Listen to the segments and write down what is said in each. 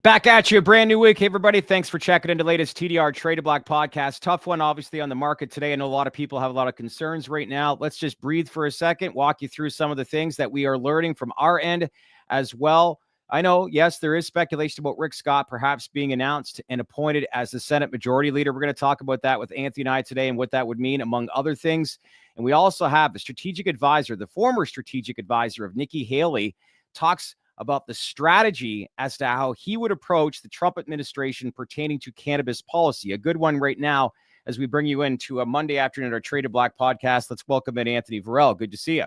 Back at you, brand new week. Hey, everybody. Thanks for checking into the latest TDR Traded Block podcast. Tough one, obviously, on the market today. I know a lot of people have a lot of concerns right now. Let's just breathe for a second, walk you through some of the things that we are learning from our end as well. I know, yes, there is speculation about Rick Scott perhaps being announced and appointed as the Senate Majority Leader. We're going to talk about that with Anthony and I today and what that would mean, among other things. And we also have the strategic advisor, the former strategic advisor of Nikki Haley, talks about the strategy as to how he would approach the Trump administration pertaining to cannabis policy. A good one right now as we bring you into a Monday afternoon, our Traded Black podcast. Let's welcome in Anthony Varell. Good to see you.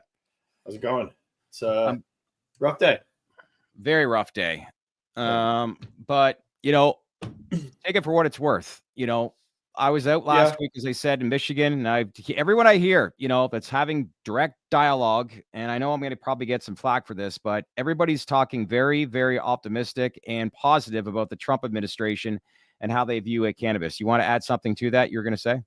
How's it going? It's a rough day. Very rough day. But, take it for what it's worth. I was out last week, as I said, in Michigan, and everyone I hear, that's having direct dialogue, and I know I'm going to probably get some flack for this, but everybody's talking very, very optimistic and positive about the Trump administration and how they view cannabis. You want to add something to that you're going to say?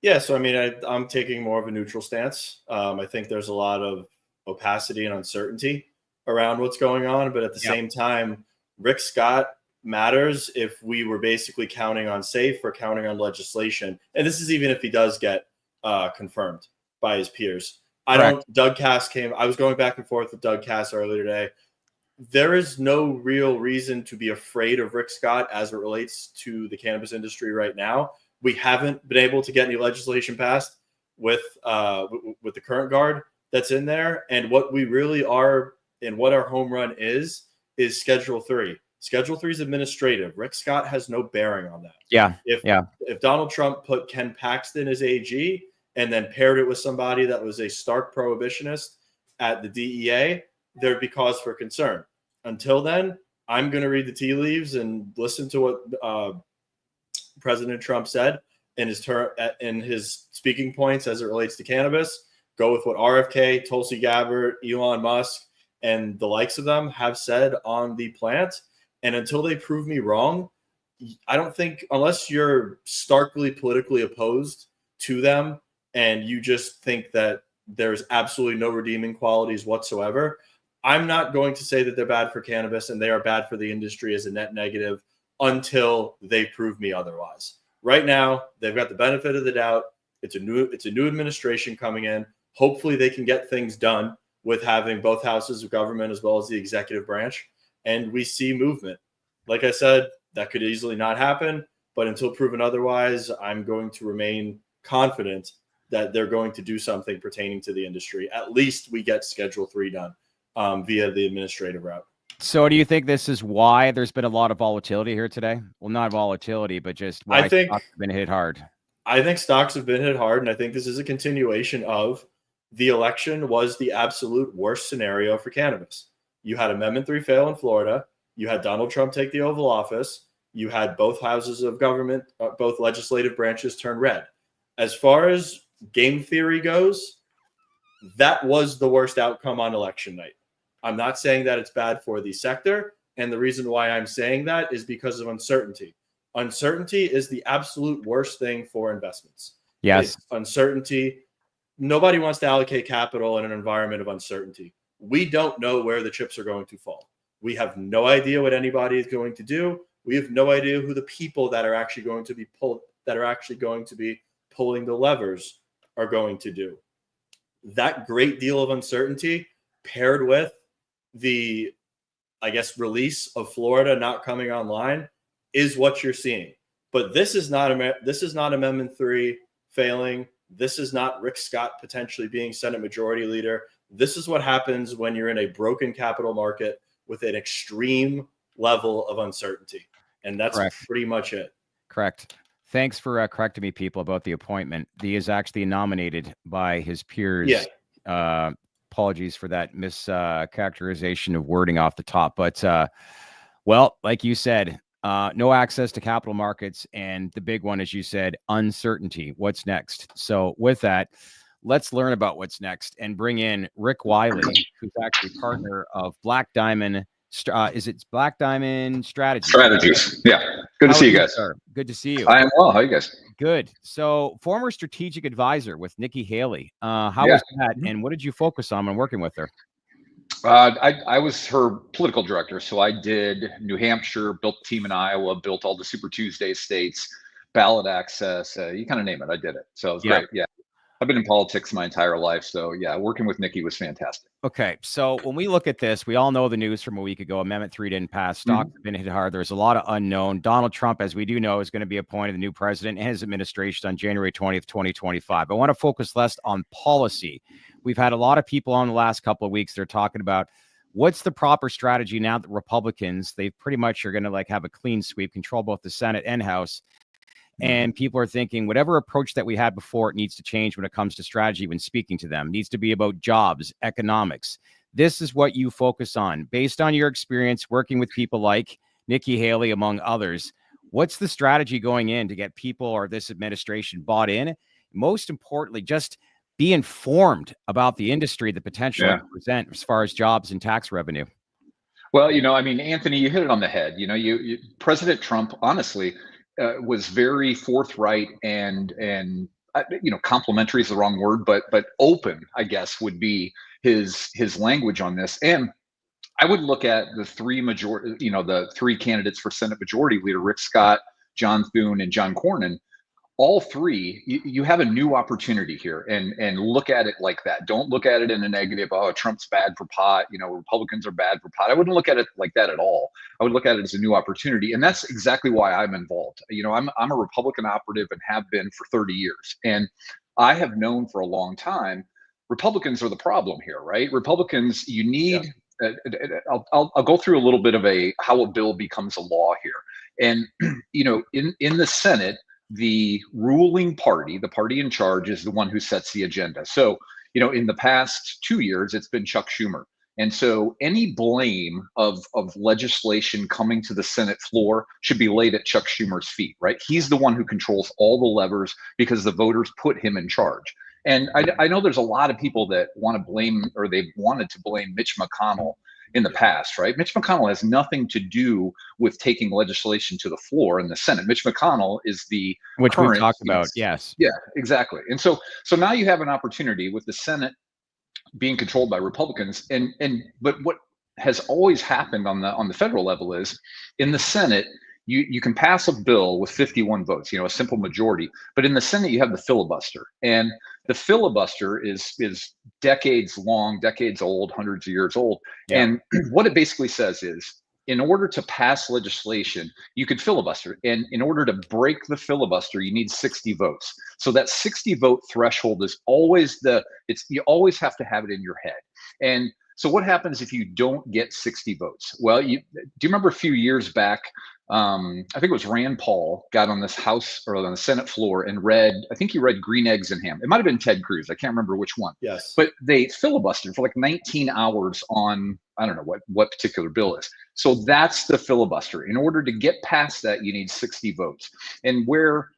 Yeah, so I'm taking more of a neutral stance. I think there's a lot of opacity and uncertainty around what's going on, but at the same time, Rick Scott matters if we were basically counting on SAFE or counting on legislation. And this is even if he does get confirmed by his peers. Doug Cass I was going back and forth with Doug Cass earlier today. There is no real reason to be afraid of Rick Scott as it relates to the cannabis industry right now. We haven't been able to get any legislation passed with the current guard that's in there. And what we really are and what our home run is Schedule 3. Schedule 3 is administrative. Rick Scott has no bearing on that. If Donald Trump put Ken Paxton as AG and then paired it with somebody that was a stark prohibitionist at the DEA, there'd be cause for concern. Until then, I'm going to read the tea leaves and listen to what President Trump said in his speaking points as it relates to cannabis. Go with what RFK, Tulsi Gabbard, Elon Musk, and the likes of them have said on the plant. And until they prove me wrong, I don't think, unless you're starkly politically opposed to them and you just think that there's absolutely no redeeming qualities whatsoever, I'm not going to say that they're bad for cannabis and they are bad for the industry as a net negative until they prove me otherwise. Right now, they've got the benefit of the doubt. It's a new administration coming in. Hopefully they can get things done with having both houses of government as well as the executive branch. And we see movement. Like I said, that could easily not happen. But until proven otherwise, I'm going to remain confident that they're going to do something pertaining to the industry. At least we get Schedule 3 done via the administrative route. So do you think this is why there's been a lot of volatility here today? Well, not volatility, but just why stocks have been hit hard. I think stocks have been hit hard, and I think this is a continuation of the election was the absolute worst scenario for cannabis. You had Amendment 3 fail in Florida. You had Donald Trump take the Oval Office. You had both houses of government, both legislative branches turn red. As far as game theory goes, that was the worst outcome on election night. I'm not saying that it's bad for the sector. And the reason why I'm saying that is because of uncertainty. Uncertainty is the absolute worst thing for investments. Yes. It's uncertainty. Nobody wants to allocate capital in an environment of uncertainty. We don't know where the chips are going to fall. We have no idea what anybody is going to do. We have no idea who the people that are actually going to be pulling the levers are going to do. That great deal of uncertainty paired with the, release of Florida not coming online is what you're seeing. But this is not Amendment 3 failing. This is not Rick Scott potentially being Senate Majority Leader. This is what happens when you're in a broken capital market with an extreme level of uncertainty. And that's pretty much it. Correct. Thanks for correcting me, people, about the appointment. He is actually nominated by his peers. Yeah. Apologies for that mischaracterization of wording off the top. But, like you said, no access to capital markets. And the big one, as you said, uncertainty. What's next? So with that, let's learn about what's next and bring in Rick Wiley, who's actually partner of Black Diamond. Is it Black Diamond Strategies? Yeah. Good to see you guys. Sir? Good to see you. I am well. How are you guys? Good. So, former strategic advisor with Nikki Haley. How was that? And what did you focus on when working with her? I was her political director, so I did New Hampshire, built the team in Iowa, built all the Super Tuesday states, ballot access, you kind of name it, I did it. So it was great. Yeah, I've been in politics my entire life, so yeah, working with Nikki was fantastic. Okay, so when we look at this, we all know the news from a week ago. Amendment 3 didn't pass. Stocks have been hit hard. There's a lot of unknown. Donald Trump, as we do know, is going to be appointed the new president and his administration on January 20th, 2025. I want to focus less on policy. We've had a lot of people on the last couple of weeks. They're talking about what's the proper strategy now that Republicans, they pretty much are going to like have a clean sweep, control both the Senate and House. And people are thinking whatever approach that we had before, it needs to change when it comes to strategy when speaking to them. It needs to be about jobs, economics. This is what you focus on based on your experience working with people like Nikki Haley, among others. What's the strategy going in to get people or this administration bought in? Most importantly, just be informed about the industry, the potential it present as far as jobs and tax revenue. Well, I mean, Anthony, you hit it on the head. President Trump, honestly, was very forthright and complimentary is the wrong word, but open, I guess, would be his language on this. And I would look at the three candidates for Senate Majority Leader, Rick Scott, John Thune, and John Cornyn. All three, you have a new opportunity here, and look at it like that. Don't look at it in a negative. Oh, Trump's bad for pot. Republicans are bad for pot. I wouldn't look at it like that at all. I would look at it as a new opportunity, and that's exactly why I'm involved. I'm a Republican operative and have been for 30 years, and I have known for a long time Republicans are the problem here, right? Republicans, you need. Yeah. I'll go through a little bit of how a bill becomes a law here, and in the Senate, the ruling party, the party in charge, is the one who sets the agenda. So, in the past 2 years, it's been Chuck Schumer. And so any blame of legislation coming to the Senate floor should be laid at Chuck Schumer's feet, right? He's the one who controls all the levers because the voters put him in charge. And I know there's a lot of people that want to blame, or they've wanted to blame Mitch McConnell in the past, right? Mitch McConnell has nothing to do with taking legislation to the floor in the Senate. Mitch McConnell is the which we talked about. Yes. Yeah, exactly. And so now you have an opportunity with the Senate being controlled by Republicans. But what has always happened on the federal level is in the Senate, you can pass a bill with 51 votes, a simple majority. But in the Senate, you have the filibuster. And the filibuster is decades long, decades old, hundreds of years old. Yeah. And what it basically says is, in order to pass legislation, you could filibuster. And in order to break the filibuster, you need 60 votes. So that 60 vote threshold is always you always have to have it in your head. And so what happens if you don't get 60 votes? Well, do you remember a few years back, I think it was Rand Paul got on this House or on the Senate floor and I think he read Green Eggs and Ham. It might've been Ted Cruz. I can't remember which one. Yes. But they filibustered for like 19 hours on, I don't know what particular bill is. So that's the filibuster. In order to get past that, you need 60 votes. And where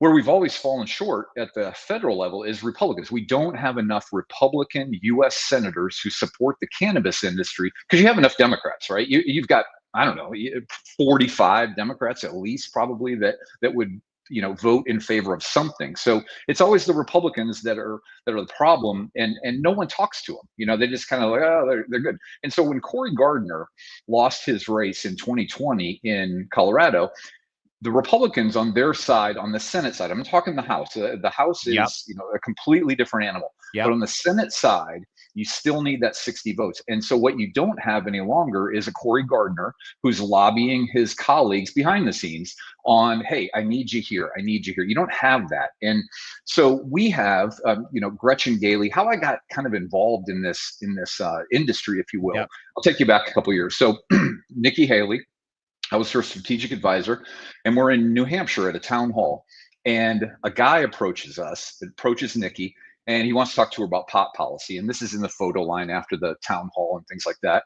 we've always fallen short at the federal level is Republicans. We don't have enough Republican U.S. senators who support the cannabis industry because you have enough Democrats, right? You've got, I don't know, 45 Democrats at least probably that would vote in favor of something. So it's always the Republicans that are the problem, and no one talks to them. They just kind of like, oh, they're good. And so when Cory Gardner lost his race in 2020 in Colorado, the Republicans on their side, on the Senate side, I'm talking the House. The House is, a completely different animal. Yep. But on the Senate side, you still need that 60 votes. And so what you don't have any longer is a Cory Gardner who's lobbying his colleagues behind the scenes on, hey, I need you here. I need you here. You don't have that. And so we have, Gretchen Gailey, how I got kind of involved in this industry, if you will. Yep. I'll take you back a couple of years. So Nikki Haley, I was her strategic advisor, and we're in New Hampshire at a town hall, and a guy approaches Nikki, and he wants to talk to her about pot policy. And this is in the photo line after the town hall and things like that.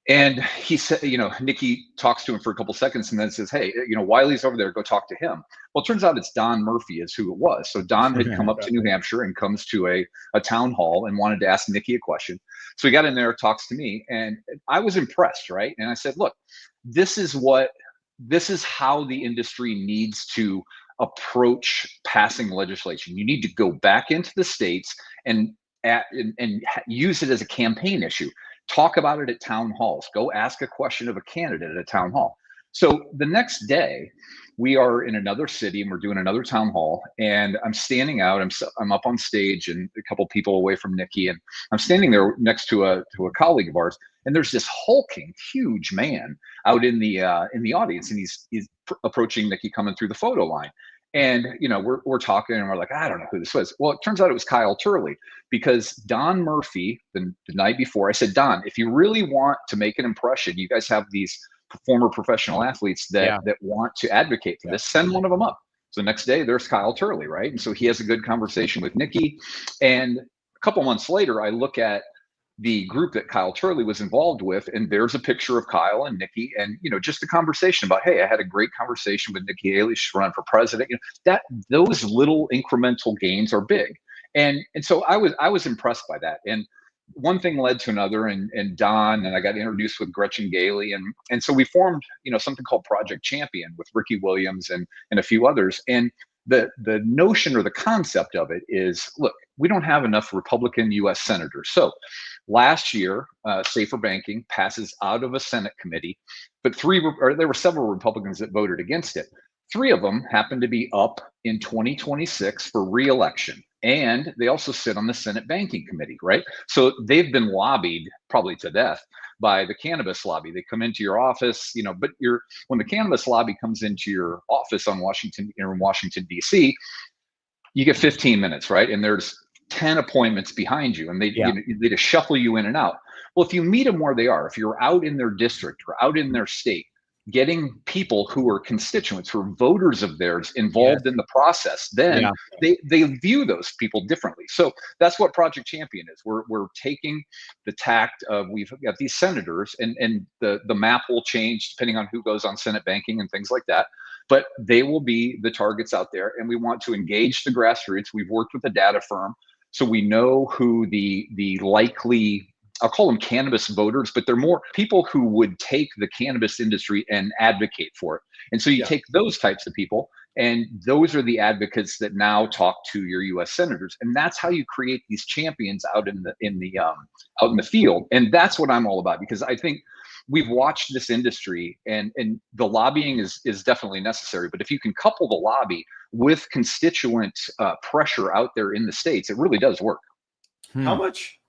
And he said, Nikki talks to him for a couple seconds and then says, hey, Wiley's over there, go talk to him. Well, it turns out it's Don Murphy is who it was. So Don had come up to New Hampshire and comes to a town hall and wanted to ask Nikki a question. So he got in there, talks to me, and I was impressed, right? And I said, look, this is how the industry needs to approach passing legislation. You need to go back into the states and use it as a campaign issue. talk about it at town halls, go ask a question of a candidate at a town hall. So the next day, we are in another city and we're doing another town hall, and I'm standing out. I'm up on stage and a couple people away from Nikki, and I'm standing there next to a colleague of ours, and there's this hulking, huge man out in the audience, and he's approaching Nikki, coming through the photo line. And we're talking, and we're like, I don't know who this was. Well, it turns out it was Kyle Turley, because Don Murphy, the night before, I said, Don, if you really want to make an impression, you guys have these former professional athletes that want to advocate for this, send one of them up. So the next day, there's Kyle Turley, right? And so he has a good conversation with Nikki. And a couple months later, I look at the group that Kyle Turley was involved with, and there's a picture of Kyle and Nikki, and just a conversation about, hey, I had a great conversation with Nikki Haley. She's running for president. That those little incremental gains are big, and so I was impressed by that. And one thing led to another, and Don and I got introduced with Gretchen Gailey, and so we formed something called Project Champion with Ricky Williams and a few others. And the notion or the concept of it is, look, we don't have enough Republican U.S. senators. So last year, Safer Banking passes out of a Senate committee, but there were several Republicans that voted against it. 3 of them happen to be up in 2026 for re-election. And they also sit on the Senate Banking Committee, right? So they've been lobbied probably to death by the cannabis lobby. They come into your office, but when the cannabis lobby comes into your office in Washington, D.C., you get 15 minutes, right? And there's 10 appointments behind you, and they just shuffle you in and out. Well, if you meet them where they are, if you're out in their district or out in their state, getting people who are constituents, who are voters of theirs, involved in the process, then they view those people differently. So that's what Project Champion is. We're taking the tact of, we've got these senators, and the map will change depending on who goes on Senate Banking and things like that, but they will be the targets out there, and we want to engage the grassroots. We've worked with a data firm, so we know who the likely, I'll call them cannabis voters, but they're more people who would take the cannabis industry and advocate for it. And so you take those types of people, and those are the advocates that now talk to your U.S. senators, and that's how you create these champions out in the field. And that's what I'm all about, because I think we've watched this industry, and the lobbying is definitely necessary. But if you can couple the lobby with constituent pressure out there in the states, it really does work. How much?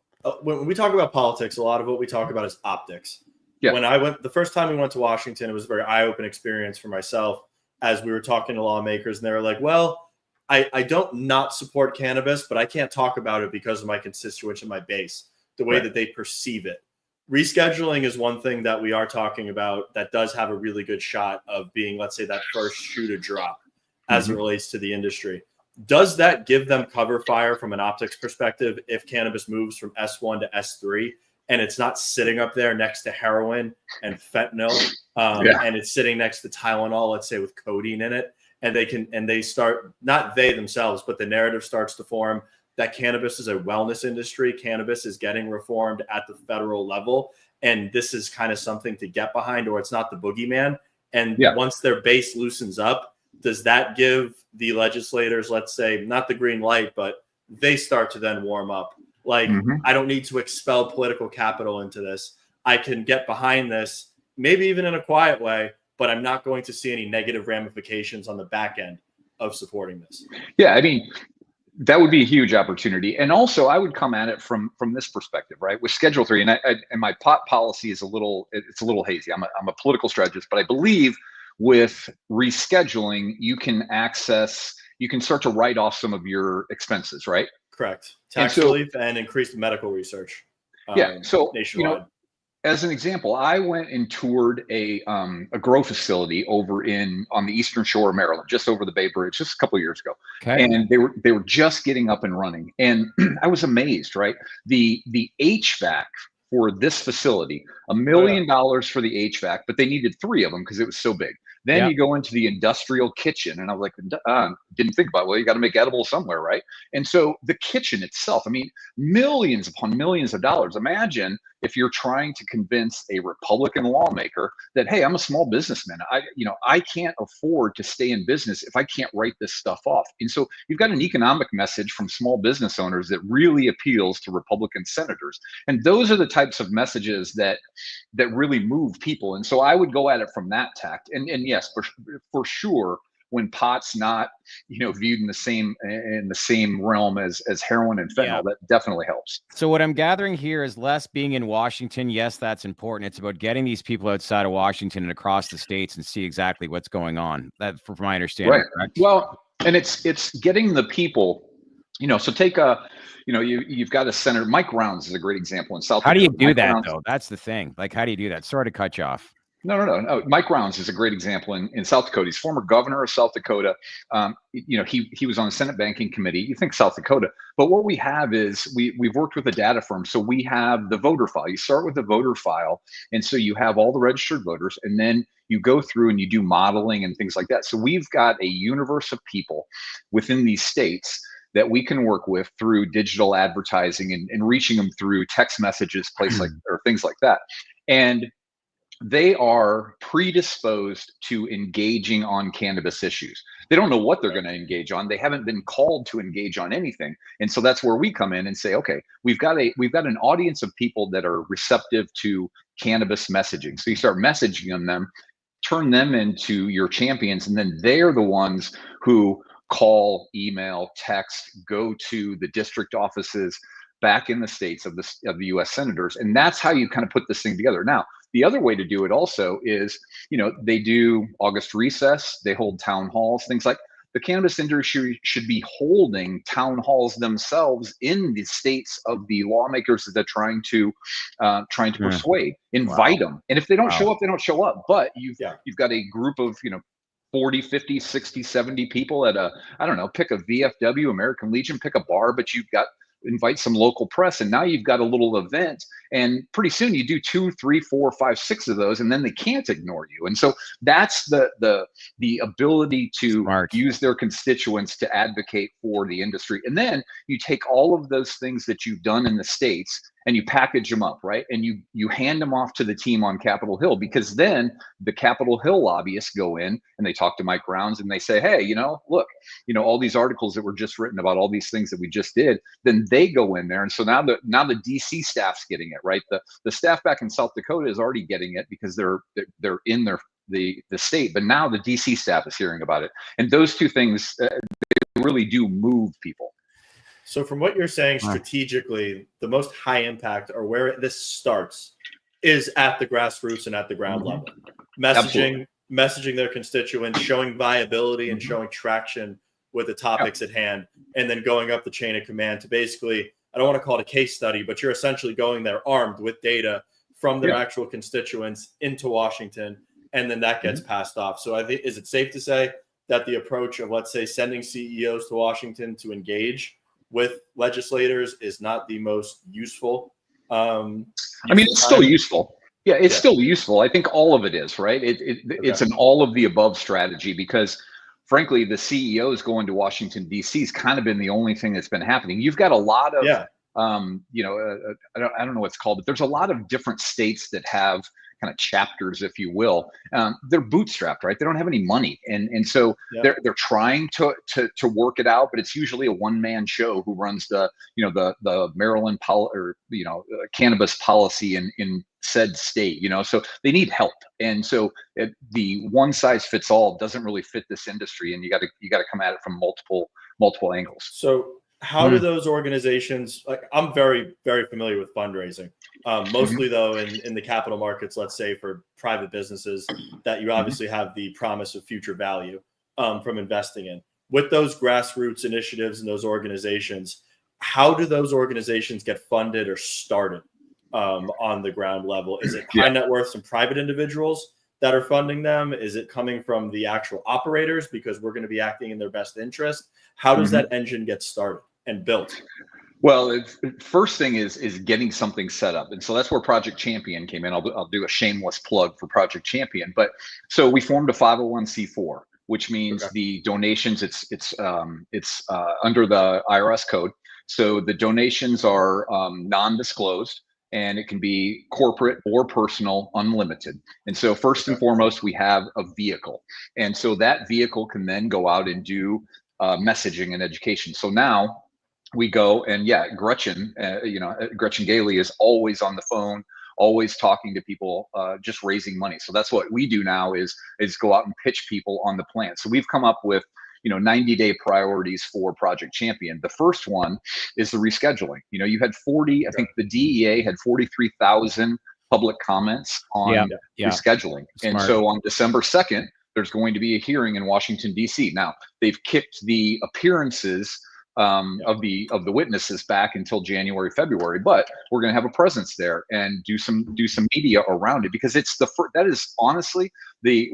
When we talk about politics, a lot of what we talk about is optics. Yeah. When the first time we went to Washington, it was a very eye-opening experience for myself, as we were talking to lawmakers, and they were like, well, I don't not support cannabis, but I can't talk about it because of my constituents and my base, the way that they perceive it. Rescheduling is one thing that we are talking about that does have a really good shot of being, let's say, that first shoe to drop as it relates to the industry. Does that give them cover fire from an optics perspective if cannabis moves from S1 to S3 and it's not sitting up there next to heroin and fentanyl, and it's sitting next to Tylenol, let's say, with codeine in it, and they start, not they themselves, but the narrative starts to form that cannabis is a wellness industry, cannabis is getting reformed at the federal level, and this is kind of something to get behind, or it's not the boogeyman. And once their base loosens up, does that give the legislators, let's say, not the green light, but they start to then warm up? Like, I don't need to expel political capital into this. I can get behind this, maybe even in a quiet way, but I'm not going to see any negative ramifications on the back end of supporting this. Yeah, I mean, that would be a huge opportunity. And also, I would come at it from this perspective, right? With Schedule 3, and my pot policy is a little hazy. I'm a political strategist, but I believe with rescheduling, you can start to write off some of your expenses, right? Correct. Tax relief and increased medical research. So nationwide. As an example, I went and toured a grow facility over on the Eastern Shore of Maryland, just over the Bay Bridge, just a couple of years ago. Okay. And they were just getting up and running, and I was amazed, right? The HVAC for this facility, $1 million for the HVAC, but they needed 3 of them because it was so big. Then you go into the industrial kitchen, and I was like, didn't think about, well, you got to make edibles somewhere, right? And so the kitchen itself, I mean, millions upon millions of dollars. Imagine if you're trying to convince a Republican lawmaker that, hey, I'm a small businessman, I can't afford to stay in business if I can't write this stuff off. And so you've got an economic message from small business owners that really appeals to Republican senators. And those are the types of messages that really move people. And so I would go at it from that tact. And yes, for sure, when pot's not, viewed in the same realm as heroin and fentanyl, that definitely helps. So what I'm gathering here is less being in Washington. Yes, that's important. It's about getting these people outside of Washington and across the states and see exactly what's going on. That, from my understanding, right? Correct? Well, and it's getting the people, so take you've got a senator, Mike Rounds is a great example in South Dakota. How do you do that though? That's the thing. Like, how do you do that? Sorry to cut you off. No. Mike Rounds is a great example in South Dakota. He's former governor of South Dakota. He was on the Senate Banking Committee. You think South Dakota, but what we have is we've worked with a data firm. So we have the voter file. You start with the voter file, and so you have all the registered voters, and then you go through and you do modeling and things like that. So we've got a universe of people within these states that we can work with through digital advertising and reaching them through text messages, or things like that. And they are predisposed to engaging on cannabis issues. They don't know what they're going to engage on. They haven't been called to engage on anything. And so that's where we come in and say, okay, we've got an audience of people that are receptive to cannabis messaging. So you start messaging them, turn them into your champions, and then they're the ones who call, email, text, go to the district offices back in the states of the U.S. senators. And that's how you kind of put this thing together. Now, the other way to do it also is, they do August recess, they hold town halls, things like the cannabis industry should be holding town halls themselves in the states of the lawmakers that they're trying to persuade, invite them. And if they don't show up, they don't show up. But you've got a group of, 40, 50, 60, 70 people at pick a VFW, American Legion, pick a bar, but invite some local press, and now you've got a little event, and pretty soon you do 2, 3, 4, 5, 6 of those, and then they can't ignore you. And so that's the ability to use their constituents to advocate for the industry. And then you take all of those things that you've done in the states and you package them up, right? And you hand them off to the team on Capitol Hill, because then the Capitol Hill lobbyists go in and they talk to Mike Rounds and they say, hey, look, all these articles that were just written about all these things that we just did, then they go in there. And so now the DC staff's getting it, right? The staff back in South Dakota is already getting it because they're in the state, but now the DC staff is hearing about it. And those two things, they really do move people. So from what you're saying, strategically, the most high impact, or where this starts, is at the grassroots and at the ground level. Messaging their constituents, showing viability and showing traction with the topics at hand, and then going up the chain of command to basically, I don't want to call it a case study, but you're essentially going there armed with data from their actual constituents into Washington, and then that gets passed off. So I think, is it safe to say that the approach of, let's say, sending CEOs to Washington to engage with legislators is not the most useful? It's still useful. Yeah, it's still useful. I think all of it is, right? It's an all of the above strategy, because frankly, the CEOs going to Washington, D.C. has kind of been the only thing that's been happening. You've got a lot of, I don't know what it's called, but there's a lot of different states that have kind of chapters, if you will. They're bootstrapped, right? They don't have any money, and so they're trying to work it out, but it's usually a one-man show who runs the Maryland cannabis policy in said state. So they need help, and so the one size fits all doesn't really fit this industry, and you got to come at it from multiple angles. So how do those organizations, like, I'm very, very familiar with fundraising, mostly though in the capital markets, let's say for private businesses that you obviously have the promise of future value from investing in. With those grassroots initiatives and those organizations, how do those organizations get funded or started on the ground level? Is it high net worths and private individuals that are funding them? Is it coming from the actual operators because we're going to be acting in their best interest? How does that engine get started and built? Well, first thing is getting something set up. And so that's where Project Champion came in. I'll do a shameless plug for Project Champion. But so we formed a 501c4, which means the donations, it's under the IRS code. So the donations are non-disclosed. and it can be corporate or personal, unlimited. And so first and foremost, we have a vehicle. And so that vehicle can then go out and do messaging and education. So now we go and Gretchen, Gretchen Haley is always on the phone, always talking to people, just raising money. So that's what we do now is go out and pitch people on the plan. So we've come up with 90-day priorities for Project Champion. The first one is the rescheduling. You had 40, I think the DEA had 43,000 public comments on rescheduling. Smart. And so on December 2nd, there's going to be a hearing in Washington, D.C. Now, they've kicked the appearances of the witnesses back until January, February, but we're going to have a presence there and do some media around it, because it's that is honestly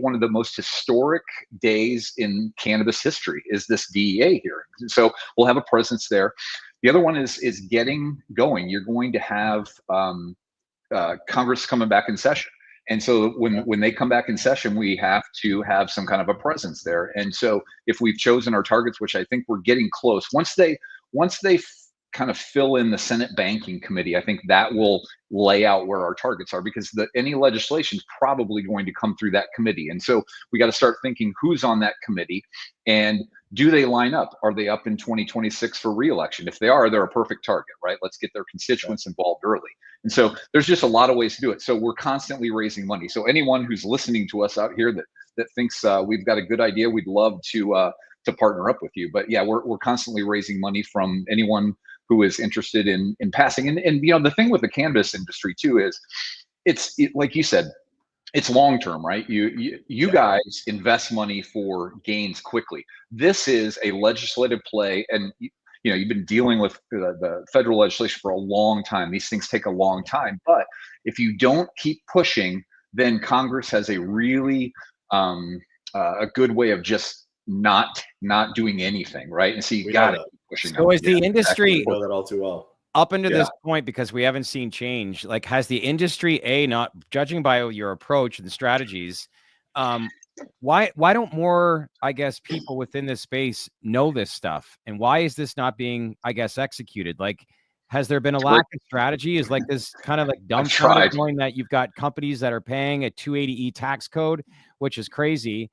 one of the most historic days in cannabis history is this DEA hearing. So we'll have a presence there. The other one is getting going. You're going to have Congress coming back in session. And so when they come back in session, we have to have some kind of a presence there. And so if we've chosen our targets, which I think we're getting close, once they kind of fill in the Senate Banking Committee, I think that will lay out where our targets are, because any legislation is probably going to come through that committee. And so we got to start thinking who's on that committee and do they line up? Are they up in 2026 for re-election? If they are, they're a perfect target, right? Let's get their constituents involved early. And so there's just a lot of ways to do it. So we're constantly raising money. So anyone who's listening to us out here that thinks we've got a good idea, we'd love to partner up with you. But yeah, we're constantly raising money from anyone who is interested in passing. And the thing with the cannabis industry too is it's like you said, it's long term, right? You guys invest money for gains quickly. This is a legislative play, and you've been dealing with the federal legislation for a long time. These things take a long time, but if you don't keep pushing, then Congress has a really a good way of just not doing anything, right? And so you got to keep pushing. So is the industry, we know that all too well. Up until this point, because we haven't seen change, like has the industry, not judging by your approach and strategies, why don't more, I guess, people within this space know this stuff? And why is this not being, I guess, executed? Like, has there been a lack of strategy? Is like this kind of like dumb knowing that you've got companies that are paying a 280E tax code, which is crazy,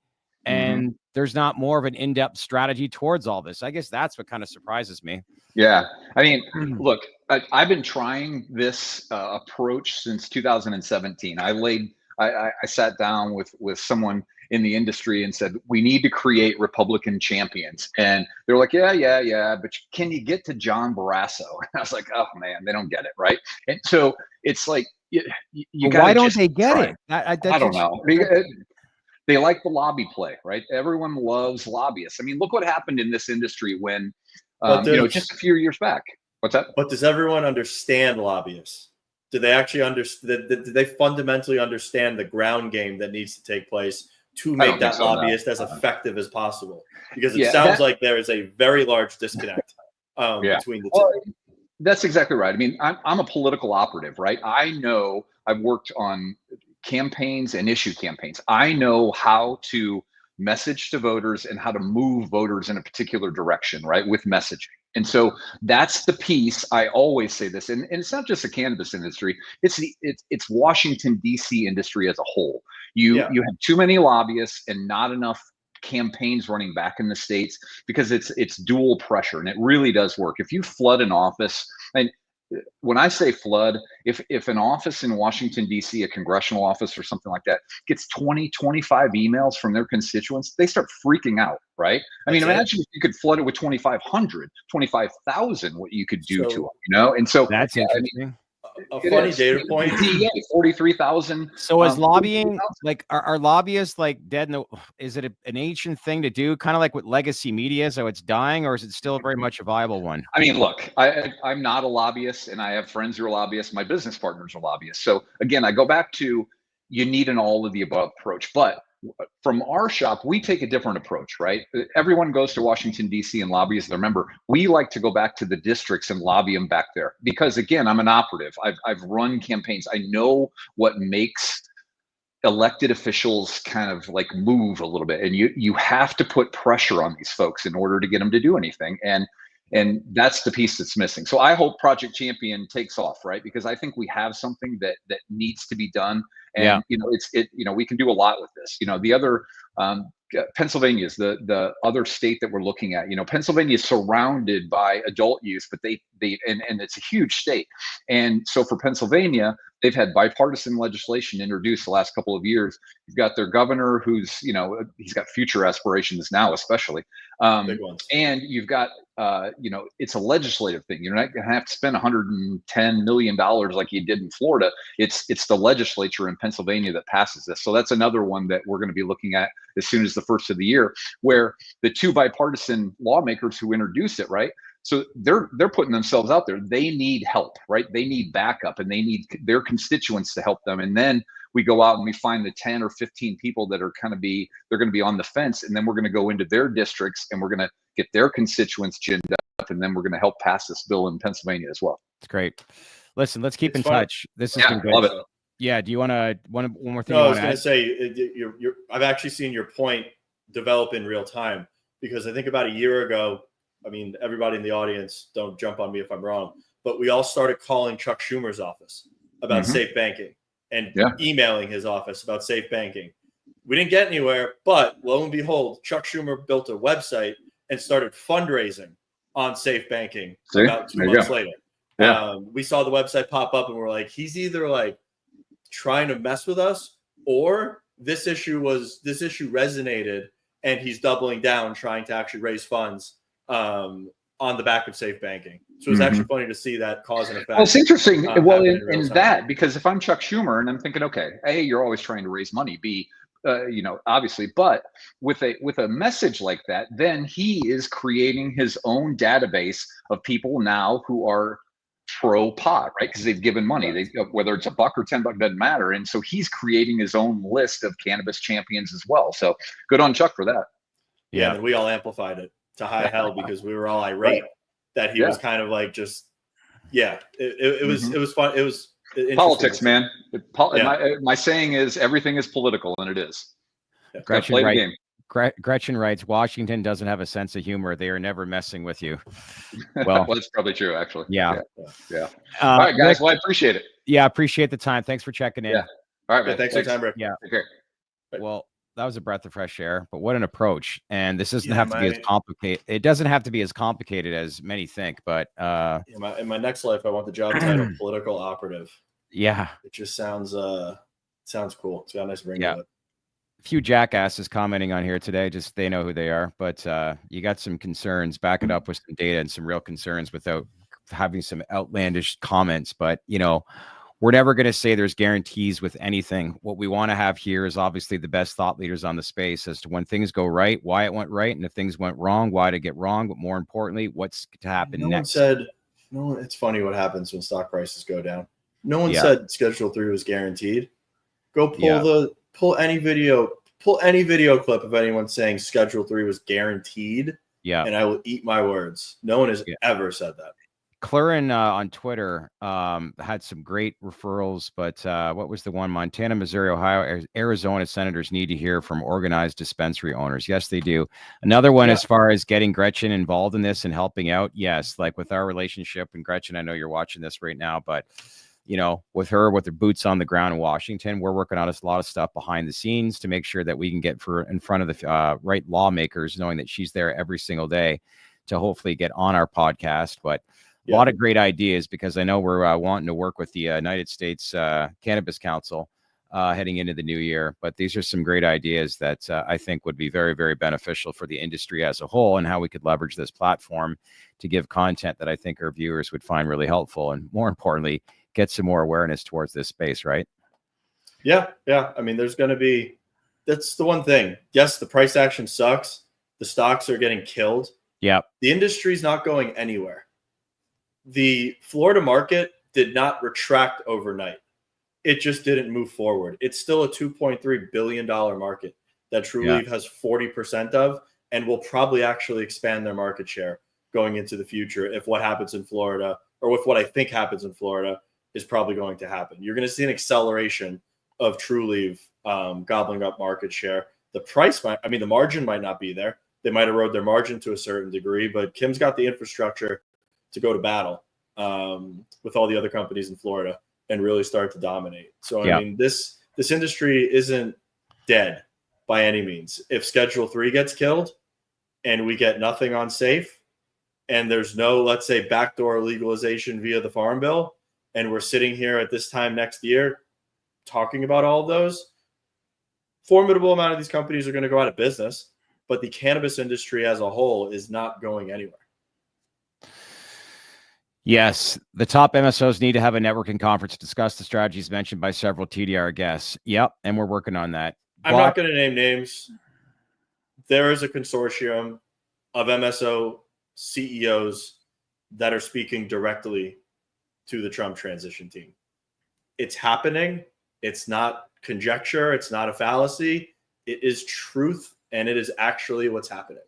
and there's not more of an in-depth strategy towards all this? I guess that's what kind of surprises me. Yeah. I mean, look, I've been trying this approach since 2017. I sat down with someone in the industry and said, we need to create Republican champions. And they're like, yeah, but can you get to John Barrasso? And I was like, oh man, they don't get it, right? And so it's like, you got. Why don't they get it? I don't know. They like the lobby play, right? Everyone loves lobbyists. I mean, look what happened in this industry when, just a few years back. What's that? But does everyone understand lobbyists? Do they actually understand? Do they fundamentally understand the ground game that needs to take place to make that lobbyist as effective as possible? Because it sounds like there is a very large disconnect between the two. That's exactly right. I mean, I'm a political operative, right? I know I've worked on campaigns and issue campaigns. I know how to message to voters and how to move voters in a particular direction, right, with messaging. And so that's the piece. I always say this, and it's not just the cannabis industry. It's Washington, D.C. industry as a whole. You have too many lobbyists and not enough campaigns running back in the states, because it's dual pressure, and it really does work. If you flood an office, and when I say flood, if an office in Washington, D.C., a congressional office or something like that, gets 20, 25 emails from their constituents, they start freaking out, right? I mean, imagine if you could flood it with 2,500, 25,000, what you could do to them, And so that's interesting. A funny data point. 43,000. So is lobbying, like, are lobbyists like dead? Is it an ancient thing to do, kind of like with legacy media, so it's dying, or is it still very much a viable one? I mean, look, I'm not a lobbyist, and I have friends who are lobbyists. My business partners are lobbyists. So again, I go back to, you need an all of the above approach. But from our shop, we take a different approach, right? Everyone goes to Washington, D.C. and lobbyists. Remember, we like to go back to the districts and lobby them back there, because again, I'm an operative. I've run campaigns. I know what makes elected officials kind of like move a little bit, and you have to put pressure on these folks in order to get them to do anything. And And that's the piece that's missing. So I hope Project Champion takes off, right? Because I think we have something that needs to be done. And we can do a lot with this. The other Pennsylvania is the other state that we're looking at. Pennsylvania is surrounded by adult use, but and it's a huge state. And so for Pennsylvania, they've had bipartisan legislation introduced the last couple of years. You've got their governor who's, he's got future aspirations now, especially. Big ones. And you've got, it's a legislative thing. You're not going to have to spend $110 million like you did in Florida. It's the legislature in Pennsylvania that passes this. So that's another one that we're going to be looking at as soon as the first of the year, where the two bipartisan lawmakers who introduce it, right? So they're putting themselves out there. They need help, right? They need backup, and they need their constituents to help them. And then we go out and we find the 10 or 15 people that are they're going to be on the fence. And then we're going to go into their districts and we're going to get their constituents ginned up. And then we're going to help pass this bill in Pennsylvania as well. It's great. Listen, let's keep in touch. This has been good. Love it. Yeah. Do you want to, one more thing? No, I was going to say, I've actually seen your point develop in real time, because I think about a year ago, I mean, everybody in the audience, don't jump on me if I'm wrong, but we all started calling Chuck Schumer's office about safe banking and emailing his office about safe banking. We didn't get anywhere, but lo and behold, Chuck Schumer built a website and started fundraising on safe banking about 2 months later. Yeah. We saw the website pop up and we're like, he's either like trying to mess with us, or this issue resonated and he's doubling down, trying to actually raise funds on the back of safe banking. So it's actually funny to see that cause and effect. Well, it's interesting. In that, because if I'm Chuck Schumer and I'm thinking, okay, A, you're always trying to raise money. B, obviously, but with a message like that, then he is creating his own database of people now who are pro pot, right? Because they've given money. Whether it's $1 or $10 doesn't matter. And so he's creating his own list of cannabis champions as well. So good on Chuck for that. Yeah, and we all amplified it to high hell because we were all irate that he was kind of like just it was fun. It was politics, man. My saying is everything is political, and it is. Gretchen writes, Washington doesn't have a sense of humor. They are never messing with you. Well, that's probably true, actually. Yeah. All right, guys. Well, I appreciate it. Yeah, appreciate the time. Thanks for checking in. Yeah. All right, man. Thanks for your time, Rick. Yeah. Okay. Well, that was a breath of fresh air, but what an approach. And this doesn't have to be as complicated. It doesn't have to be as complicated as many think, but in my next life, I want the job title political operative. Yeah. It just sounds cool. It's got a nice ring to it. A few jackasses commenting on here today, just they know who they are, but you got some concerns, back it up with some data and some real concerns without having some outlandish comments. But we're never going to say there's guarantees with anything. What we want to have here is obviously the best thought leaders on the space as to when things go right, why it went right, and if things went wrong, why to get wrong, but more importantly, what's to happen next. It's funny what happens when stock prices go down. No one said Schedule 3 was guaranteed. Go pull any video clip of anyone saying Schedule 3 was guaranteed. Yeah. And I will eat my words. No one has ever said that. Clarin on Twitter had some great referrals, but what was the one? Montana, Missouri, Ohio, Arizona senators need to hear from organized dispensary owners. Yes, they do. Another one as far as getting Gretchen involved in this and helping out. Yes, like with our relationship, and Gretchen, I know you're watching this right now, but with her boots on the ground in Washington, we're working on a lot of stuff behind the scenes to make sure that we can get in front of the right lawmakers, knowing that she's there every single day to hopefully get on our podcast. But a lot of great ideas, because I know we're wanting to work with the United States Cannabis Council heading into the new year. But these are some great ideas that I think would be very, very beneficial for the industry as a whole, and how we could leverage this platform to give content that I think our viewers would find really helpful, and more importantly, get some more awareness towards this space, right? Yeah. I mean, that's the one thing. Yes, the price action sucks. The stocks are getting killed. Yeah. The industry's not going anywhere. The Florida market did not retract overnight. It just didn't move forward. It's still a $2.3 billion market that Trulieve has 40% of, and will probably actually expand their market share going into the future if what happens in Florida, or with what I think happens in Florida, is probably going to happen. You're going to see an acceleration of Trulieve gobbling up market share. The margin might not be there, They might erode their margin to a certain degree, but Kim's got the infrastructure to go to battle with all the other companies in Florida and really start to dominate. So, I mean, this industry isn't dead by any means. If Schedule 3 gets killed and we get nothing on SAFE and there's no, let's say, backdoor legalization via the Farm Bill, and we're sitting here at this time next year talking about all of those, formidable amount of these companies are going to go out of business, but the cannabis industry as a whole is not going anywhere. Yes, the top MSOs need to have a networking conference to discuss the strategies mentioned by several TDR guests. Yep, and we're working on that. I'm not going to name names. There is a consortium of MSO CEOs that are speaking directly to the Trump transition team. It's happening. It's not conjecture. It's not a fallacy. It is truth, and it is actually what's happening.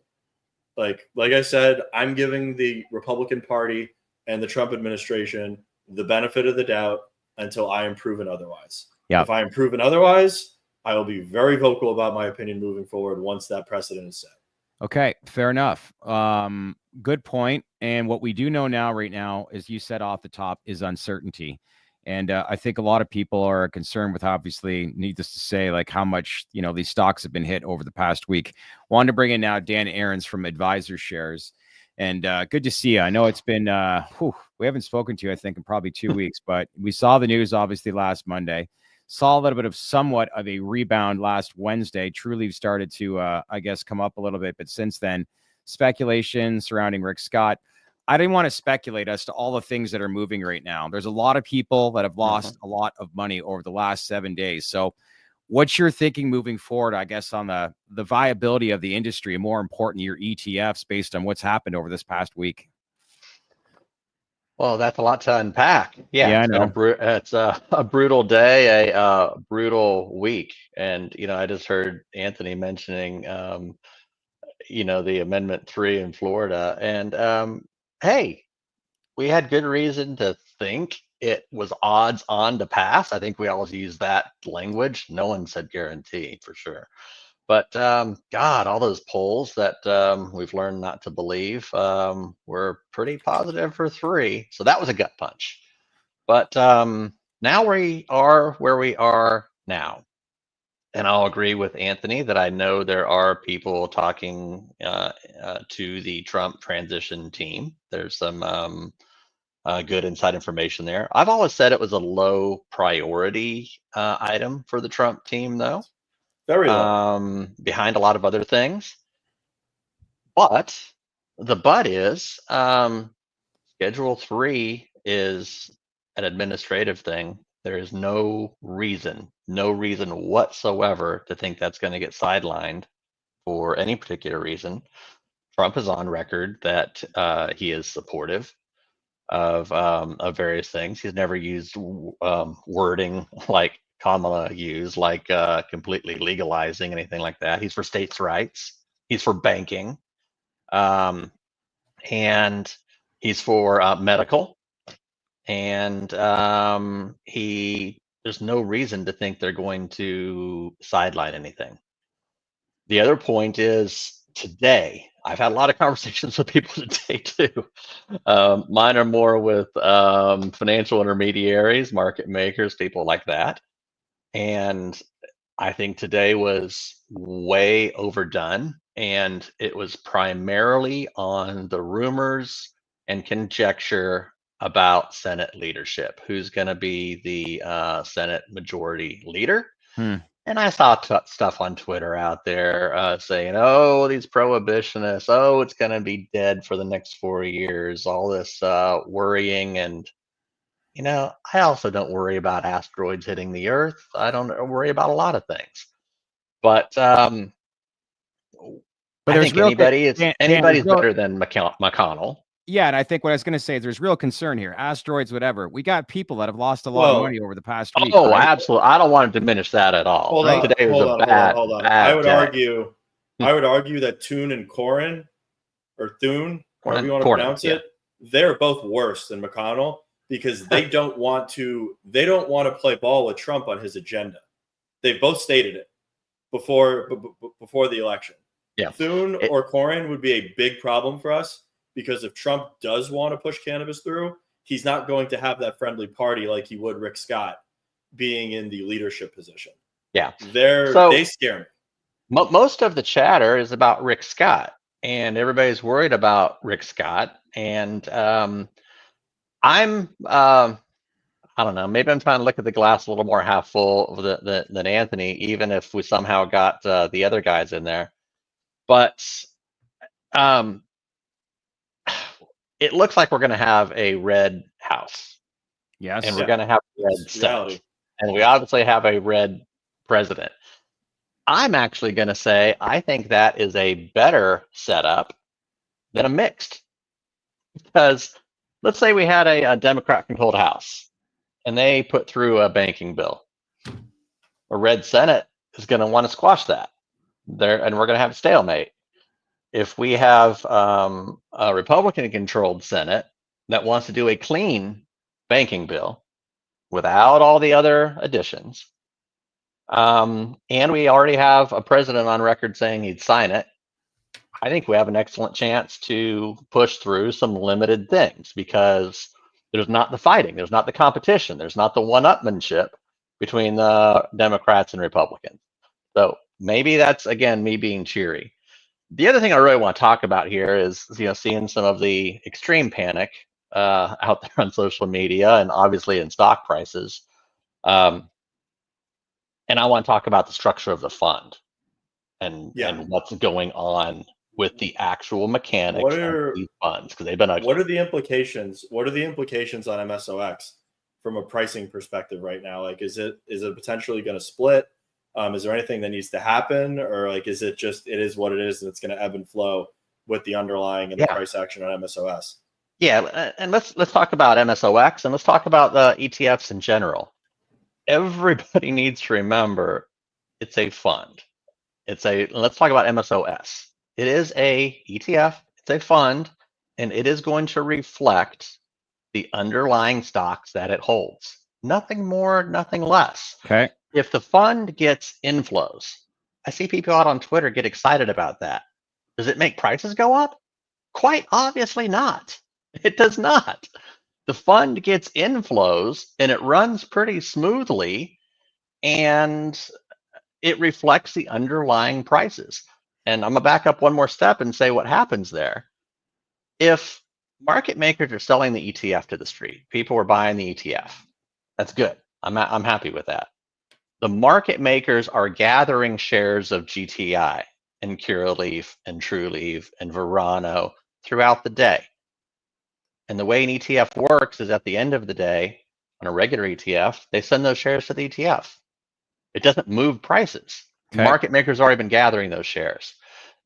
Like I said, I'm giving the Republican Party and the Trump administration the benefit of the doubt until I am proven otherwise. Yeah. If I am proven otherwise, I will be very vocal about my opinion moving forward once that precedent is set. Okay, fair enough. Good point. And what we do know now, right now, as you said off the top, is uncertainty. And I think a lot of people are concerned with, obviously, needless to say, like how much, these stocks have been hit over the past week. Wanted to bring in now Dan Ahrens from Advisorshares. And good to see you. I know it's been, we haven't spoken to you, I think, in probably 2 weeks, but we saw the news, obviously, last Monday. Saw a little bit of somewhat of a rebound last Wednesday. Truly started to, I guess, come up a little bit. But since then, speculation surrounding Rick Scott. I didn't want to speculate as to all the things that are moving right now. There's a lot of people that have lost a lot of money over the last 7 days. So what's your thinking moving forward, I guess, on the viability of the industry and, more important, your ETFs based on what's happened over this past week? Well, that's a lot to unpack. Yeah, I know. It's a brutal day, a brutal week. And, I just heard Anthony mentioning, the Amendment 3 in Florida. And, hey, we had good reason to think it was odds on to pass. I think we always use that language. No one said guarantee for sure. But God, all those polls that we've learned not to believe were pretty positive for 3. So that was a gut punch. But now we are where we are now. And I'll agree with Anthony that I know there are people talking to the Trump transition team. There's some good inside information there. I've always said it was a low priority item for the Trump team, though. Very low. Behind a lot of other things. But the but is Schedule 3 is an administrative thing. There is no reason whatsoever to think that's going to get sidelined for any particular reason. Trump is on record that he is supportive of various things. He's never used wording like Kamala used, like completely legalizing anything like that. He's for states' rights. He's for banking. And he's for medical. And there's no reason to think they're going to sideline anything. The other point is today, I've had a lot of conversations with people today too. Mine are more with financial intermediaries, market makers, people like that. And I think today was way overdone. And it was primarily on the rumors and conjecture about Senate leadership, who's going to be the Senate majority leader. And I saw stuff on Twitter out there saying, oh, these prohibitionists, oh, it's going to be dead for the next 4 years, all this worrying. And, I also don't worry about asteroids hitting the Earth. I don't worry about a lot of things. But I think anybody's better than McConnell. Yeah, and I think what I was going to say is there's real concern here. Asteroids, whatever. We got people that have lost a lot of money over the past week. Oh, right? Absolutely. I don't want to diminish that at all. Hold on. I would argue that Thune and Cornyn, or Thune, however you want to pronounce it, they're both worse than McConnell because they don't want to play ball with Trump on his agenda. They've both stated it before the election. Yeah. Thune or Corin would be a big problem for us, because if Trump does want to push cannabis through, he's not going to have that friendly party like he would Rick Scott being in the leadership position. Yeah. They scare me. Most of the chatter is about Rick Scott, and everybody's worried about Rick Scott. And I don't know, maybe I'm trying to look at the glass a little more half full than Anthony, even if we somehow got the other guys in there. But it looks like we're going to have a red House. Yes. And we're going to have a red Senate. And we obviously have a red president. I'm actually going to say I think that is a better setup than a mixed. Because let's say we had a Democrat-controlled House, and they put through a banking bill. A red Senate is going to want to squash that. And we're going to have a stalemate. If we have a Republican-controlled Senate that wants to do a clean banking bill without all the other additions, and we already have a president on record saying he'd sign it, I think we have an excellent chance to push through some limited things, because there's not the fighting, there's not the competition, there's not the one-upmanship between the Democrats and Republicans. So maybe that's, again, me being cheery. The other thing I really want to talk about here is, seeing some of the extreme panic out there on social media and obviously in stock prices. And I want to talk about the structure of the fund and what's going on with the actual mechanics of these funds, because they've been ugly. What are the implications? What are the implications on MSOX from a pricing perspective right now? Like, is it potentially going to split? Is there anything that needs to happen, or like, is it just, it is what it is, and it's going to ebb and flow with the underlying and the price action on MSOS? Yeah, and let's talk about MSOX, and let's talk about the ETFs in general. Everybody needs to remember it's a fund. Let's talk about MSOS. It is a ETF, it's a fund, and it is going to reflect the underlying stocks that it holds. Nothing more, nothing less. Okay. If the fund gets inflows, I see people out on Twitter get excited about that. Does it make prices go up? Quite obviously not. It does not. The fund gets inflows and it runs pretty smoothly, and it reflects the underlying prices. And I'm going to back up one more step and say what happens there. If market makers are selling the ETF to the street, people are buying the ETF. That's good. I'm happy with that. The market makers are gathering shares of GTI and Curaleaf and Trulieve and Verano throughout the day. And the way an ETF works is at the end of the day, on a regular ETF, they send those shares to the ETF. It doesn't move prices. Okay. Market makers already been gathering those shares.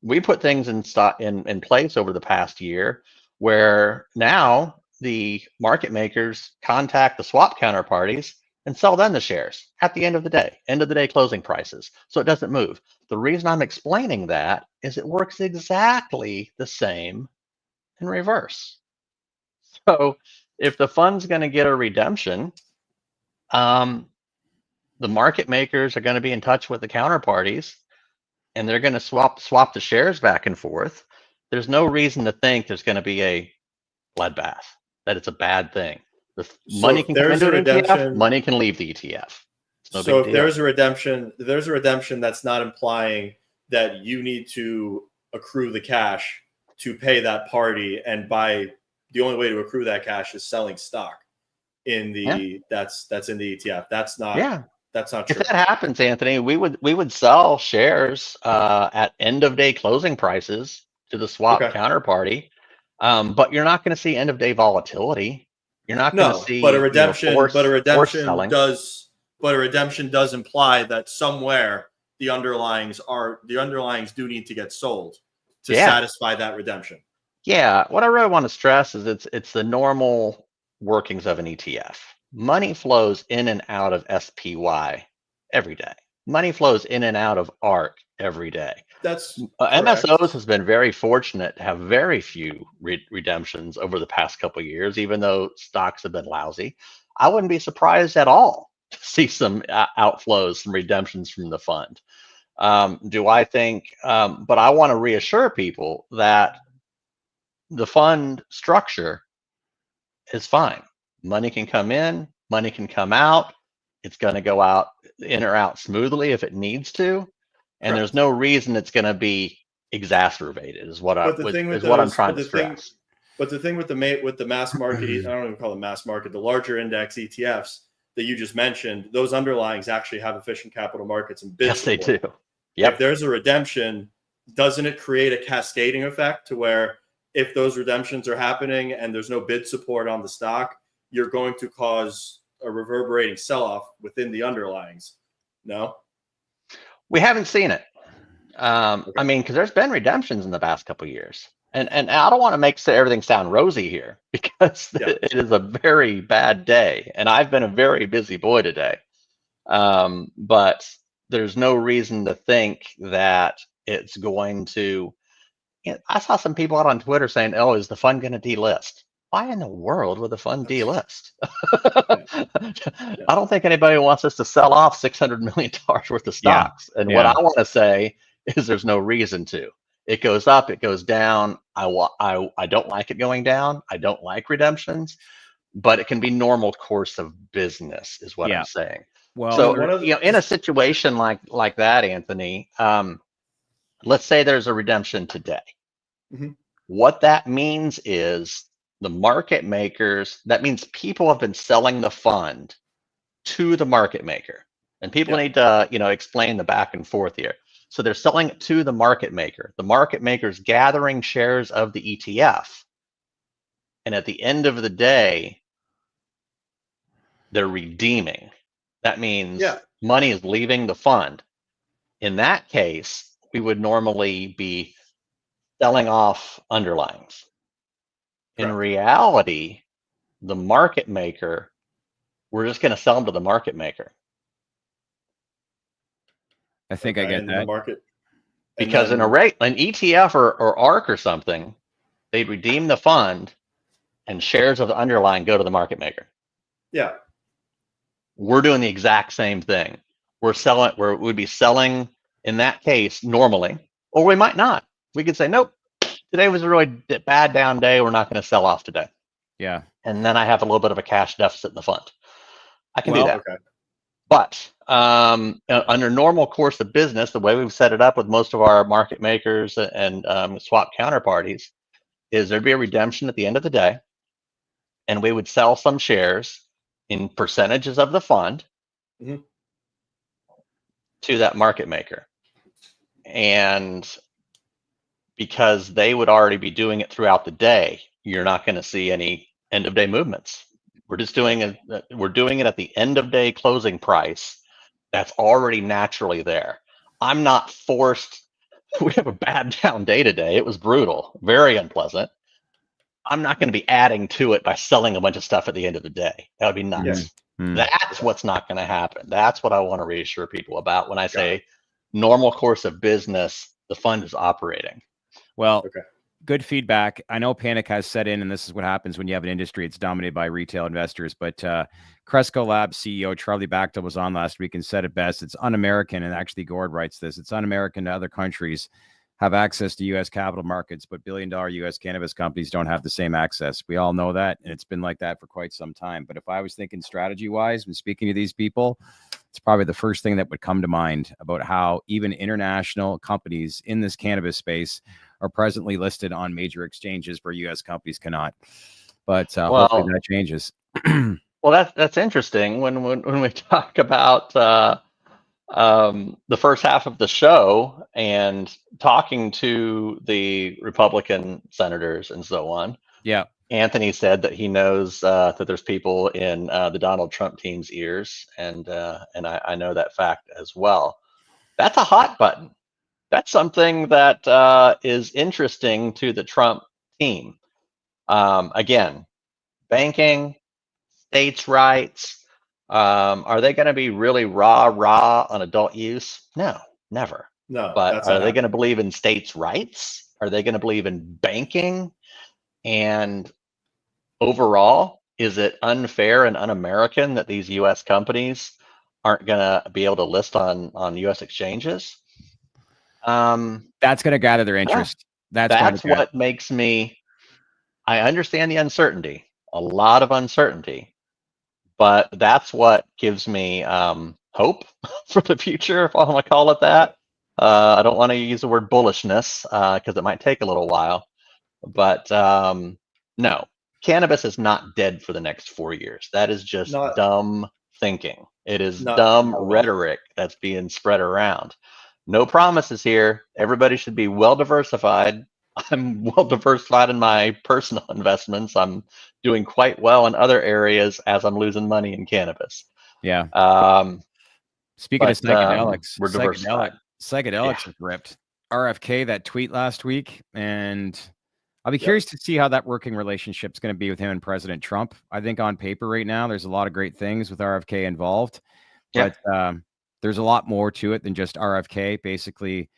We put things in place over the past year where now the market makers contact the swap counterparties and sell them the shares at the end of the day closing prices. So it doesn't move. The reason I'm explaining that is it works exactly the same in reverse. So if the fund's going to get a redemption, the market makers are going to be in touch with the counterparties, and they're going to swap the shares back and forth. There's no reason to think there's going to be a bloodbath, that it's a bad thing. The money can come into an ETF, money can leave the ETF. So if there's a redemption, that's not implying that you need to accrue the cash to pay that party, and the only way to accrue that cash is selling stock in the that's in the ETF. That's not true. If that happens, Anthony, we would sell shares at end of day closing prices to the swap counterparty. But you're not going to see end of day volatility. You're not going to see a redemption does imply that somewhere the underlyings do need to get sold to satisfy that redemption. Yeah, what I really want to stress is it's the normal workings of an ETF. Money flows in and out of SPY every day. Money flows in and out of ARC every day. That's MSOS has been very fortunate to have very few redemptions over the past couple of years, even though stocks have been lousy. I wouldn't be surprised at all to see some outflows, some redemptions from the fund. Do I think, but I want to reassure people that the fund structure is fine. Money can come in, money can come out. It's going to go out in or out smoothly if it needs to. And there's no reason it's going to be exacerbated is what I'm trying to stress. But the thing with the mass market, I don't even call it mass market, the larger index ETFs that you just mentioned, those underlyings actually have efficient capital markets and bid yes, support. They do. Yep. If there's a redemption, doesn't it create a cascading effect to where if those redemptions are happening and there's no bid support on the stock, you're going to cause a reverberating sell-off within the underlyings? No? We haven't seen it. Okay. I mean, because there's been redemptions in the past couple of years. And I don't want to make everything sound rosy here because it is a very bad day. And I've been a very busy boy today. But there's no reason to think that it's going to. I saw some people out on Twitter saying, "Oh, is the fund going to delist?" Why in the world would the fund delist? I don't think anybody wants us to sell off $600 million worth of stocks. And what I want to say is there's no reason to. It goes up, it goes down. I don't like it going down. I don't like redemptions, but it can be normal course of business, is what I'm saying. Well, so in a situation like that, Anthony, let's say there's a redemption today. Mm-hmm. What that means is the market makers, that means people have been selling the fund to the market maker. And people need to, explain the back and forth here. So they're selling it to the market maker. The market maker's gathering shares of the ETF. And at the end of the day, they're redeeming. That means money is leaving the fund. In that case, we would normally be selling off underlyings. In reality, the market maker, we're just going to sell them to the market maker. I think I get that. The market. Because in an ETF or ARC or something, they'd redeem the fund and shares of the underlying go to the market maker. Yeah. We're doing the exact same thing. We'd be selling in that case normally, or we might not. We could say, nope, today was a really bad down day. We're not going to sell off today. Yeah. And then I have a little bit of a cash deficit in the fund. I can do that. Okay. But under normal course of business, the way we've set it up with most of our market makers and swap counterparties is there'd be a redemption at the end of the day, and we would sell some shares in percentages of the fund to that market maker. And because they would already be doing it throughout the day, you're not going to see any end of day movements. We're just doing it. We're doing it at the end of day closing price. That's already naturally there. I'm not forced. We have a bad down day today. It was brutal, very unpleasant. I'm not going to be adding to it by selling a bunch of stuff at the end of the day. That would be nuts. That's what's not going to happen. That's what I want to reassure people about when I say normal course of business, the fund is operating. Well, good feedback. I know panic has set in, and this is what happens when you have an industry. It's dominated by retail investors. But Cresco Labs CEO Charlie Bachtell was on last week and said it best. It's un-American, and actually Gord writes this. It's un-American to other countries have access to U.S. capital markets, but billion-dollar U.S. cannabis companies don't have the same access. We all know that, and it's been like that for quite some time. But if I was thinking strategy-wise when speaking to these people, it's probably the first thing that would come to mind about how even international companies in this cannabis space are presently listed on major exchanges where U.S. companies cannot. But hopefully that changes. Well, that's interesting. When we talk about the first half of the show and talking to the Republican senators and so on. Yeah. Anthony said that he knows that there's people in the Donald Trump team's ears, and I know that fact as well. That's a hot button. That's something that is interesting to the Trump team. Again, banking, states' rights. Are they going to be really raw on adult use? No, never. No. But are they going to believe in states' rights? Are they going to believe in banking? And overall, is it unfair and un-American that these U.S. companies aren't going to be able to list on U.S. exchanges? That's going to gather their interest. That's what makes me. I understand the uncertainty, a lot of uncertainty, but that's what gives me hope for the future, if I want to call it that. I don't want to use the word bullishness because it might take a little while, but no, cannabis is not dead for the next 4 years. That is just dumb thinking. It is dumb rhetoric that's being spread around. No promises here. Everybody should be well diversified. I'm well diversified in my personal investments. I'm doing quite well in other areas as I'm losing money in cannabis. Yeah. Speaking of psychedelics, we're diversified. Psychedelics have ripped. RFK, that tweet last week, and I'll be curious to see how that working relationship is going to be with him and President Trump. I think on paper right now, there's a lot of great things with RFK involved, but there's a lot more to it than just RFK basically,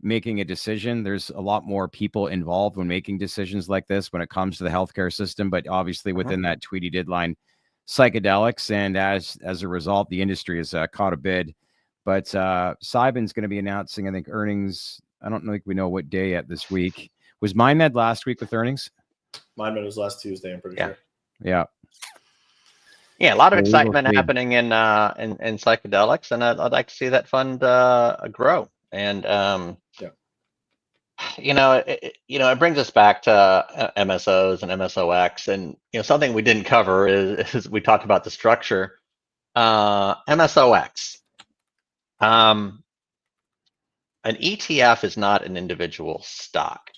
making a decision. There's a lot more people involved when making decisions like this when it comes to the healthcare system. But obviously within that tweet, he did line psychedelics. And as a result, the industry has caught a bid. But Cybin's going to be announcing, I think, earnings. I don't think we know what day yet this week. Was MindMed last week with earnings? MindMed was last Tuesday, I'm pretty sure. Yeah. Yeah, a lot of excitement happening in psychedelics, and I'd like to see that fund grow. And it brings us back to MSOs and MSOX, and something we didn't cover is we talked about the structure. MSOX. An ETF is not an individual stock.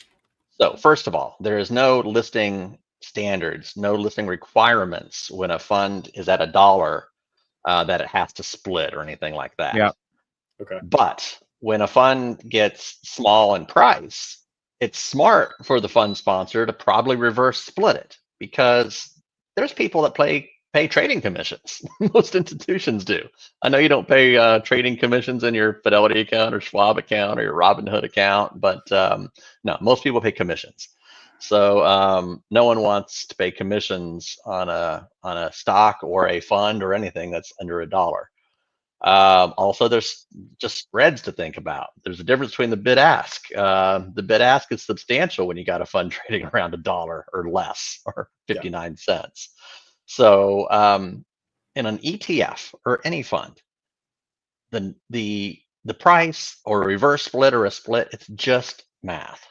So first of all, there is no listing standards, no listing requirements when a fund is at $1 that it has to split or anything like that. Yeah. Okay. But when a fund gets small in price, it's smart for the fund sponsor to probably reverse split it, because there's people that pay trading commissions. Most institutions do. I know you don't pay trading commissions in your Fidelity account or Schwab account or your Robinhood account, but no, most people pay commissions. So no one wants to pay commissions on a stock or a fund or anything that's under $1. Also, there's just spreads to think about. There's a difference between the bid ask. The bid ask is substantial when you got a fund trading around $1 or less, or 59 cents. So in an ETF or any fund, the price or a reverse split or a split, it's just math.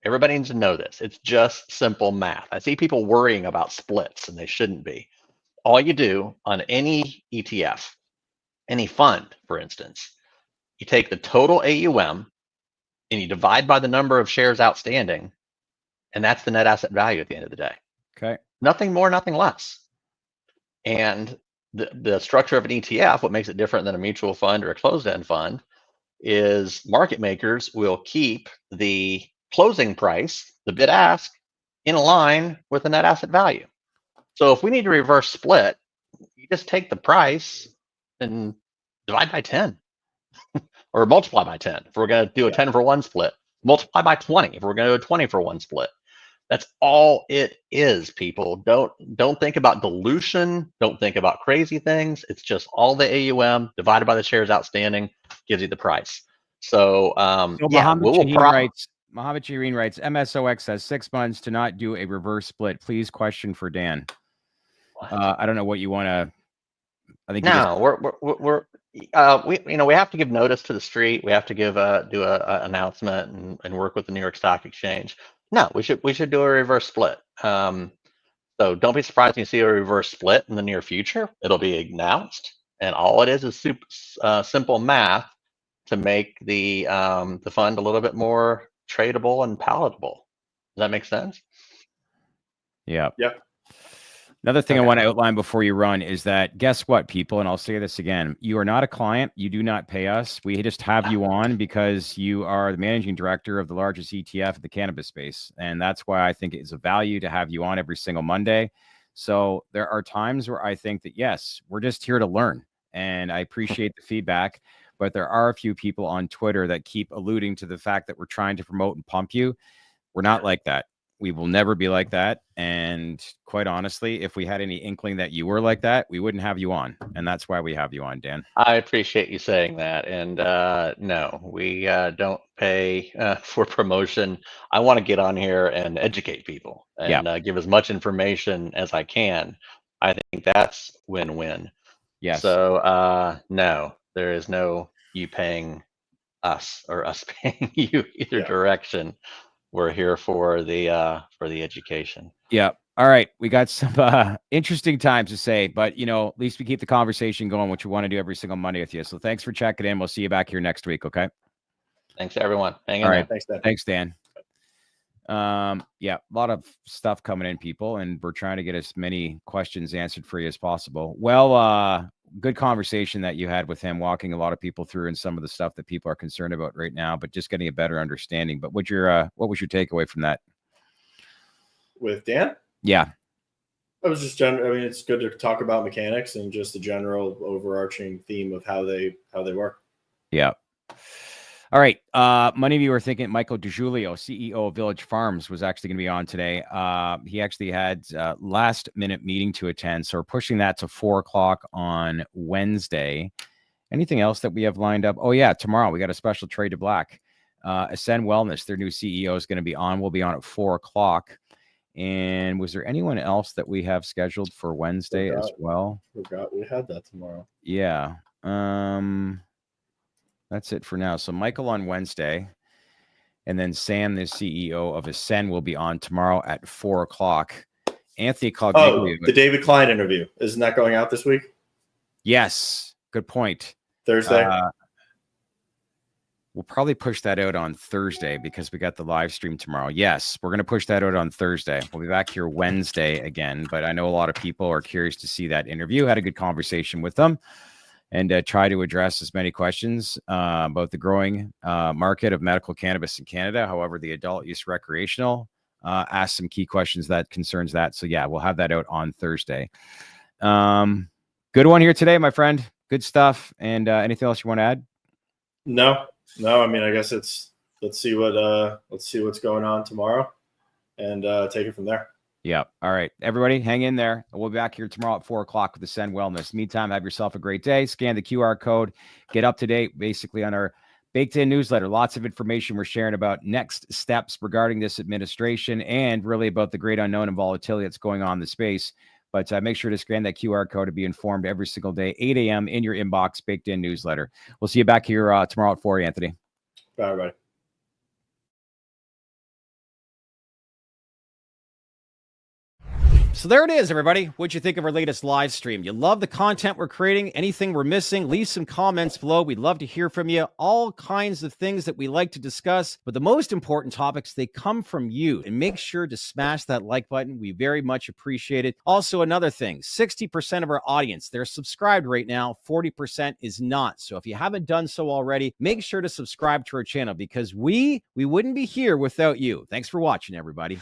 Everybody needs to know this. It's just simple math. I see people worrying about splits, and they shouldn't be. All you do on any ETF, any fund, for instance, you take the total AUM and you divide by the number of shares outstanding, and that's the net asset value at the end of the day. Okay. Nothing more, nothing less. And the structure of an ETF, what makes it different than a mutual fund or a closed-end fund, is market makers will keep the closing price, the bid ask, in line with the net asset value. So if we need to reverse split, you just take the price and divide by 10 or multiply by 10. If we're going to do a 10-for-1 split, multiply by 20 if we're going to do a 20-for-1 split. That's all it is, people. Don't think about dilution. Don't think about crazy things. It's just all the AUM divided by the shares outstanding gives you the price. So, Mohammed Shireen writes, MSOX has 6 months to not do a reverse split. Please question for Dan. I don't know what you want to. I think we have to give notice to the street. We have to do a announcement and work with the New York Stock Exchange. No, we should do a reverse split. So don't be surprised when you see a reverse split in the near future. It'll be announced, and all it is simple math to make the fund a little bit more tradable and palatable. Does that make sense? Yeah. Yeah. Another thing I want to outline before you run is that, guess what, people, and I'll say this again, you are not a client. You do not pay us. We just have you on because you are the managing director of the largest ETF in the cannabis space. And that's why I think it's a value to have you on every single Monday. So there are times where I think that, yes, we're just here to learn. And I appreciate the feedback. But there are a few people on Twitter that keep alluding to the fact that we're trying to promote and pump you. We're not like that. We will never be like that. And quite honestly, if we had any inkling that you were like that, we wouldn't have you on. And that's why we have you on, Dan. I appreciate you saying that. And no, we don't pay for promotion. I want to get on here and educate people and give as much information as I can. I think that's win-win. Yes. So no, there is no you paying us or us paying you either direction. We're here for the education. Yeah. All right. We got some interesting times to say, but at least we keep the conversation going, which we want to do every single Monday with you. So thanks for checking in. We'll see you back here next week. Okay. Thanks everyone. Hang in All right. there. Thanks, Dan. Thanks, Dan. Yeah, a lot of stuff coming in, people, and we're trying to get as many questions answered for you as possible. Well, good conversation that you had with him, walking a lot of people through and some of the stuff that people are concerned about right now, but just getting a better understanding. But what was your takeaway from that? With Dan? Yeah. I was just it's good to talk about mechanics and just the general overarching theme of how they work. Yeah. All right. Many of you are thinking Michael DiGiulio, CEO of Village Farms, was actually going to be on today. He actually had a last minute meeting to attend. So we're pushing that to 4:00 on Wednesday. Anything else that we have lined up? Oh yeah. Tomorrow we got a special trade to black. Ascend Wellness, their new CEO, is going to be on. We'll be on at 4:00. And was there anyone else that we have scheduled for Wednesday as well? Forgot we had that tomorrow. Yeah. That's it for now. So Michael on Wednesday, and then Sam, the CEO of Ascend, will be on tomorrow at 4:00. Anthony called. Oh, the David Klein interview. Isn't that going out this week? Yes. Good point. Thursday. We'll probably push that out on Thursday because we got the live stream tomorrow. Yes, we're going to push that out on Thursday. We'll be back here Wednesday again, but I know a lot of people are curious to see that interview. Had a good conversation with them and try to address as many questions about the growing market of medical cannabis in Canada. However, the adult use recreational, asked some key questions that concerns that. So yeah, we'll have that out on Thursday. Good one here today, my friend. Good stuff. And anything else you want to add? No. I mean, I guess let's see what's going on tomorrow and take it from there. Yeah. All right. Everybody hang in there. We'll be back here tomorrow at 4:00 with Ascend Wellness. Meantime, have yourself a great day. Scan the QR code, get up to date basically on our baked in newsletter. Lots of information we're sharing about next steps regarding this administration and really about the great unknown and volatility that's going on in the space. But make sure to scan that QR code to be informed every single day, 8 a.m. in your inbox, baked in newsletter. We'll see you back here tomorrow at 4, Anthony. Bye, everybody. So there it is, everybody. What'd you think of our latest live stream? You love the content we're creating? Anything we're missing? Leave some comments below. We'd love to hear from you. All kinds of things that we like to discuss, but the most important topics, they come from you. And make sure to smash that like button. We very much appreciate it. Also, another thing, 60% of our audience, they're subscribed right now. 40% is not. So if you haven't done so already, make sure to subscribe to our channel because we wouldn't be here without you. Thanks for watching, everybody.